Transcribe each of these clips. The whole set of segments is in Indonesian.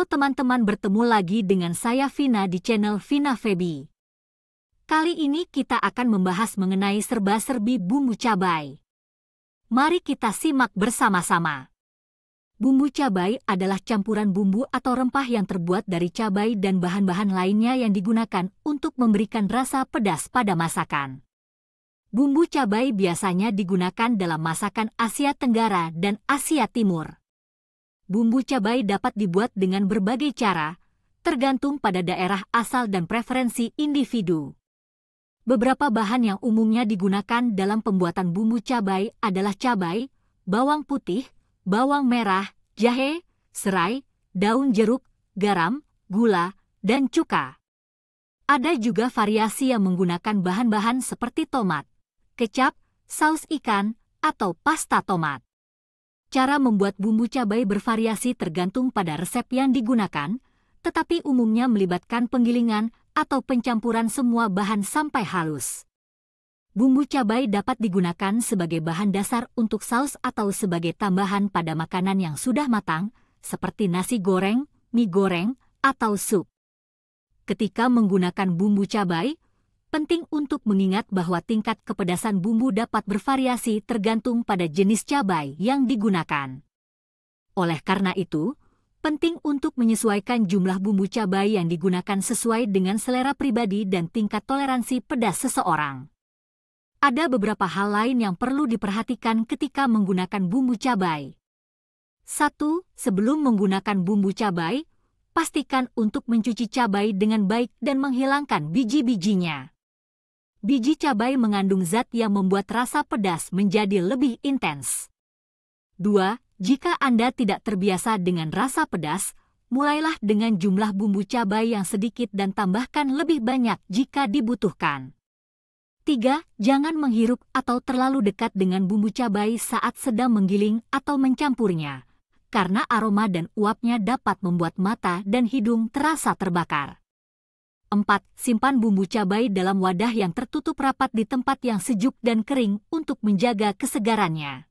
Halo teman-teman, bertemu lagi dengan saya Vina di channel Vina Febi. Kali ini kita akan membahas mengenai serba-serbi bumbu cabai. Mari kita simak bersama-sama. Bumbu cabai adalah campuran bumbu atau rempah yang terbuat dari cabai dan bahan-bahan lainnya yang digunakan untuk memberikan rasa pedas pada masakan. Bumbu cabai biasanya digunakan dalam masakan Asia Tenggara dan Asia Timur. Bumbu cabai dapat dibuat dengan berbagai cara, tergantung pada daerah asal dan preferensi individu. Beberapa bahan yang umumnya digunakan dalam pembuatan bumbu cabai adalah cabai, bawang putih, bawang merah, jahe, serai, daun jeruk, garam, gula, dan cuka. Ada juga variasi yang menggunakan bahan-bahan seperti tomat, kecap, saus ikan, atau pasta tomat. Cara membuat bumbu cabai bervariasi tergantung pada resep yang digunakan, tetapi umumnya melibatkan penggilingan atau pencampuran semua bahan sampai halus. Bumbu cabai dapat digunakan sebagai bahan dasar untuk saus atau sebagai tambahan pada makanan yang sudah matang, seperti nasi goreng, mie goreng, atau sup. Ketika menggunakan bumbu cabai, penting untuk mengingat bahwa tingkat kepedasan bumbu dapat bervariasi tergantung pada jenis cabai yang digunakan. Oleh karena itu, penting untuk menyesuaikan jumlah bumbu cabai yang digunakan sesuai dengan selera pribadi dan tingkat toleransi pedas seseorang. Ada beberapa hal lain yang perlu diperhatikan ketika menggunakan bumbu cabai. 1. Sebelum menggunakan bumbu cabai, pastikan untuk mencuci cabai dengan baik dan menghilangkan biji-bijinya. Biji cabai mengandung zat yang membuat rasa pedas menjadi lebih intens. 2. Jika Anda tidak terbiasa dengan rasa pedas, mulailah dengan jumlah bumbu cabai yang sedikit dan tambahkan lebih banyak jika dibutuhkan. 3. Jangan menghirup atau terlalu dekat dengan bumbu cabai saat sedang menggiling atau mencampurnya, karena aroma dan uapnya dapat membuat mata dan hidung terasa terbakar. 4. Simpan bumbu cabai dalam wadah yang tertutup rapat di tempat yang sejuk dan kering untuk menjaga kesegarannya.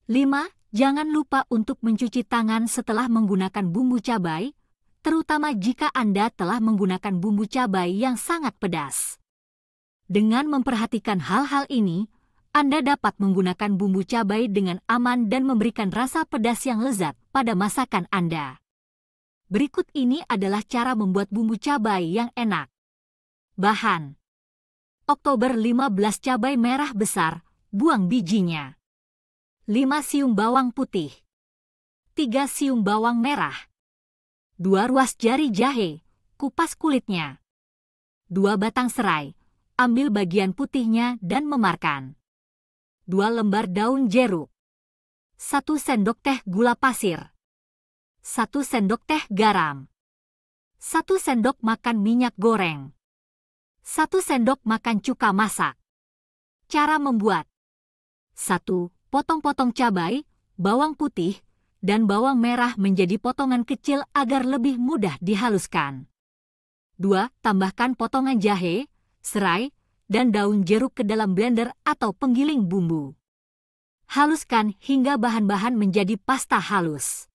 5. Jangan lupa untuk mencuci tangan setelah menggunakan bumbu cabai, terutama jika Anda telah menggunakan bumbu cabai yang sangat pedas. Dengan memperhatikan hal-hal ini, Anda dapat menggunakan bumbu cabai dengan aman dan memberikan rasa pedas yang lezat pada masakan Anda. Berikut ini adalah cara membuat bumbu cabai yang enak. Bahan: Oktober 15 cabai merah besar, buang bijinya. 5 siung bawang putih. 3 siung bawang merah. 2 ruas jari jahe, kupas kulitnya. 2 batang serai, ambil bagian putihnya dan memarkan. 2 lembar daun jeruk. 1 sendok teh gula pasir. 1 sendok teh garam. 1 sendok makan minyak goreng. 1 sendok makan cuka masak. Cara membuat: 1. Potong-potong cabai, bawang putih, dan bawang merah menjadi potongan kecil agar lebih mudah dihaluskan. 2. Tambahkan potongan jahe, serai, dan daun jeruk ke dalam blender atau penggiling bumbu. Haluskan hingga bahan-bahan menjadi pasta halus.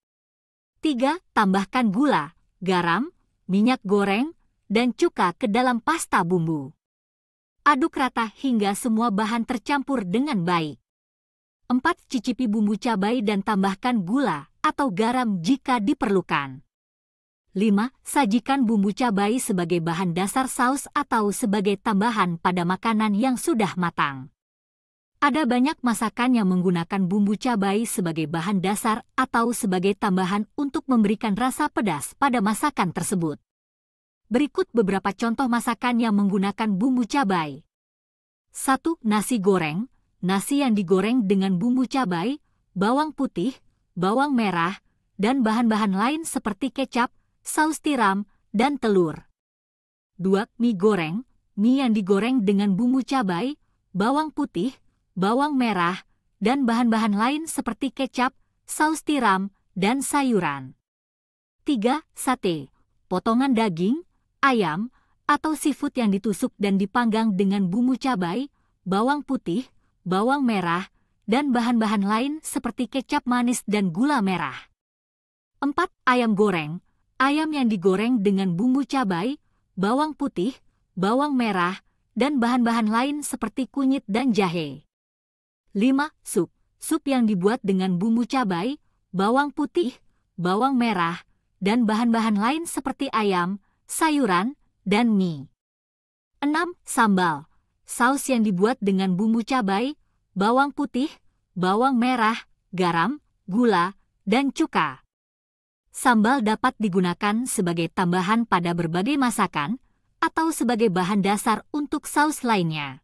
3. Tambahkan gula, garam, minyak goreng, dan cuka ke dalam pasta bumbu. Aduk rata hingga semua bahan tercampur dengan baik. 4. Cicipi bumbu cabai dan tambahkan gula atau garam jika diperlukan. 5. Sajikan bumbu cabai sebagai bahan dasar saus atau sebagai tambahan pada makanan yang sudah matang. Ada banyak masakan yang menggunakan bumbu cabai sebagai bahan dasar atau sebagai tambahan untuk memberikan rasa pedas pada masakan tersebut. Berikut beberapa contoh masakan yang menggunakan bumbu cabai. 1. Nasi goreng. Nasi yang digoreng dengan bumbu cabai, bawang putih, bawang merah, dan bahan-bahan lain seperti kecap, saus tiram, dan telur. 2. Mie goreng. Mie yang digoreng dengan bumbu cabai, bawang putih, bawang merah, dan bahan-bahan lain seperti kecap, saus tiram, dan sayuran. 3. Sate. Potongan daging, ayam, atau seafood yang ditusuk dan dipanggang dengan bumbu cabai, bawang putih, bawang merah, dan bahan-bahan lain seperti kecap manis dan gula merah. 4. Ayam goreng. ayam yang digoreng dengan bumbu cabai, bawang putih, bawang merah, dan bahan-bahan lain seperti kunyit dan jahe. 5. Sup. Sup yang dibuat dengan bumbu cabai, bawang putih, bawang merah, dan bahan-bahan lain seperti ayam, sayuran, dan mie. 6. Sambal. Saus yang dibuat dengan bumbu cabai, bawang putih, bawang merah, garam, gula, dan cuka. Sambal dapat digunakan sebagai tambahan pada berbagai masakan atau sebagai bahan dasar untuk saus lainnya.